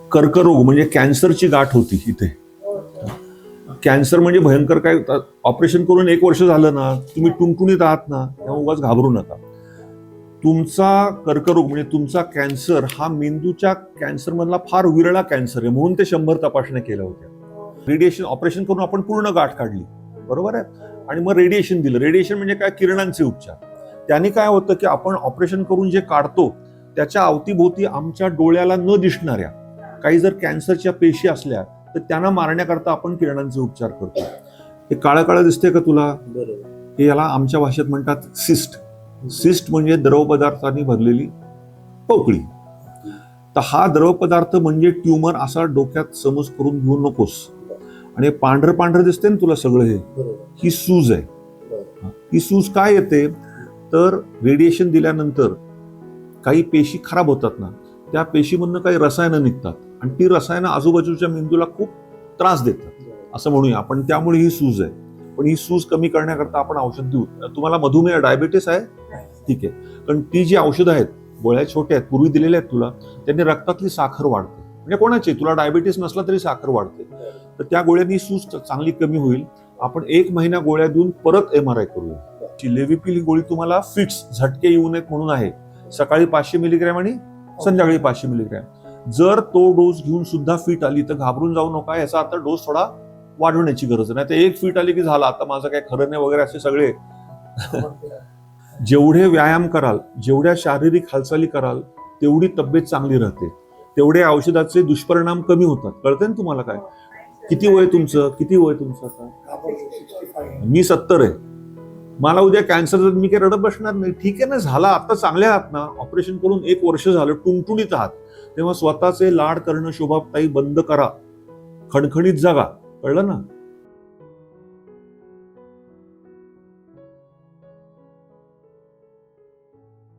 कर्करोग म्हणजे कॅन्सरची गाठ होती इथे. कॅन्सर म्हणजे भयंकर काय, ऑपरेशन करून 1 वर्ष झालं ना, तुम्ही टुणटुणीत आहात ना, तेव्हा उगाच घाबरू नका. तुमचा कर्करोग म्हणजे तुमचा कॅन्सर हा मेंदूच्या कॅन्सर मधला फार विरळा कॅन्सर आहे, म्हणून ते 100 तपासण्या केल्या होत्या. रेडिएशन ऑपरेशन करून आपण पूर्ण गाठ काढली, बरोबर आहे, आणि मग रेडिएशन दिलं. रेडिएशन म्हणजे काय, किरणांचे उपचार. त्याने काय होतं की आपण ऑपरेशन करून जे काढतो त्याच्या अवतीभोवती आमच्या डोळ्याला न दिसणाऱ्या काही जर कॅन्सरच्या पेशी असल्या तर त्यांना मारण्याकरता आपण किरणांचे उपचार करतो. हे काळं काळं दिसतंय का तुला? हे याला आमच्या भाषेत म्हणतात सिस्ट. सिस्ट म्हणजे द्रव पदार्थांनी भरलेली पोकळी. तर हा द्रव पदार्थ म्हणजे ट्यूमर असा डोक्यात समज करून घेऊ नकोस. आणि पांढरं पांढरं दिसते ना तुला सगळं, हे ही सूज आहे. ही सूज काय येते तर रेडिएशन दिल्यानंतर काही पेशी खराब होतात ना, त्या पेशीमधनं काही रसायनं निघतात आणि ती रसायनं आजूबाजूच्या मेंदूला खूप त्रास देतात असं म्हणूया आपण. त्यामुळे ही सूज आहे. पण ही सूज कमी करण्याकरता आपण औषध देऊ. तुम्हाला मधुमेह डायबिटीस आहे, ठीक आहे, कारण ती जी औषधं आहेत, गोळ्या छोट्या आहेत, पूर्वी दिलेल्या आहेत तुला, त्यांनी रक्तातली साखर वाढते. म्हणजे कोणाची, तुला डायबिटीस नसला तरी साखर वाढते, तर त्या गोळ्यांनी सूज चांगली कमी होईल. आपण 1 महिना गोळ्या देऊन परत MRI करूया. लेव्हिपिल ही गोळी तुम्हाला फिट्स, झटके येऊ नयेत म्हणून आहे. सकाळी 500 मिलीग्रॅम आणि संध्याकाळी 500 मिलीग्रॅम. जर तो डोस घेऊन सुद्धा फिट आली तर घाबरून जाऊ नका. याचा आता डोस थोडा वाढवण्याची गरज नाही. तर 1 फिट आली की झाला, आता माझं काय खरं नाही वगैरे असे सगळे. जेवढे व्यायाम कराल, जेवढ्या शारीरिक हालचाली कराल, तेवढी तब्येत चांगली राहते, तेवढे औषधाचे दुष्परिणाम कमी होतात. कळतंय ना तुम्हाला? काय किती वय तुमचं? किती वय तुमचं आता? मी 70 आहे. मला उद्या कॅन्सर जर, मी काही रडत बसणार नाही. ठीक आहे ना, झाला, आता चांगले आहात ना, ऑपरेशन करून 1 वर्ष झालं, टुणटुणीत आहात, तेव्हा स्वतःचे लाड करणं शोभाताई बंद करा, खणखणीत जगा. कळलं ना?